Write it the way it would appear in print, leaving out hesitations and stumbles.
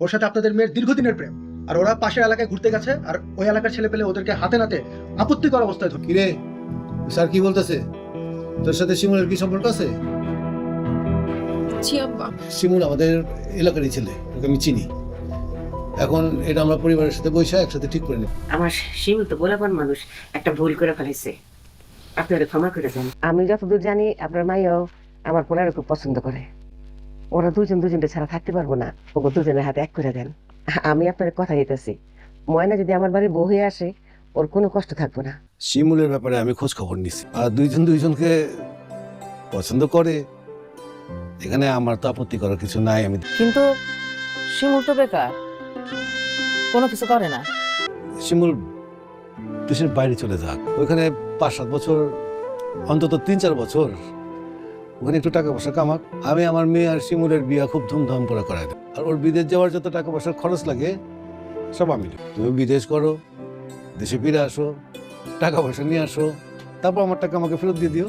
ওর সাথে আপনাদের মেয়ের দীর্ঘদিনের প্রেম, আর ওরা পাশের এলাকায় ঘুরতে গেছে, আর ওই এলাকার ছেলে পেলে ওদেরকে হাতে নাতে আপত্তিকর অবস্থায় ধরে। কিরে স্যার কি বলতেছে? তোর সাথে শিমুলের কি সম্পর্ক আছে? জি আব্বা। শিমুল আমাদের এলাকারই ছেলে, ওকে আমি চিনি। এখন এটা আমরা পরিবারের সাথে বসে একসাথে ঠিক করে নিই। আমার শিমুল তো বলাবান মানুষ, একটা ভুল করে ফেলেছে, আপনারা ক্ষমা করে দেন। আমি যতদূর জানি আপনার মাইও আমার পোলারে খুব পছন্দ করে। ওরা দুজনটা ছাড়া থাকতে পারবো না, ওকে দুজনের হাতে এক করে দেন। আমি আপনার কথা দিতেছি, ময়না যদি আমার বাড়ির বউ হয়ে আসে, ওর কোনো কষ্ট থাকবো না। শিমুলের ব্যাপারে আমি খোঁজ খবর নিছি, আর দুইজনকে পছন্দ করে, এখানে আমার তো আপত্তি করার কিছু নাই। আমি কিন্তু শিমুল তো বেকার, কোনো কিছু করে না। শিমুল দেশের বাইরে চলে যাক, ওইখানে 5-7 বছর, অন্তত 3-4 বছর ওখানে একটু টাকা পয়সা কামাক। আমি আমার মেয়ে আর শিমুলের বিয়া খুব ধুমধাম করে করাই দেব, আর ওর বিদেশ যাওয়ার যত টাকা পয়সার খরচ লাগে সব আমি দেব। তুমি বিদেশ করো, দেশে ফিরে আসো, টাকা পয়সা নিয়ে আসো, তারপর আমার টাকা আমাকে ফেরত দিয়ে দিও।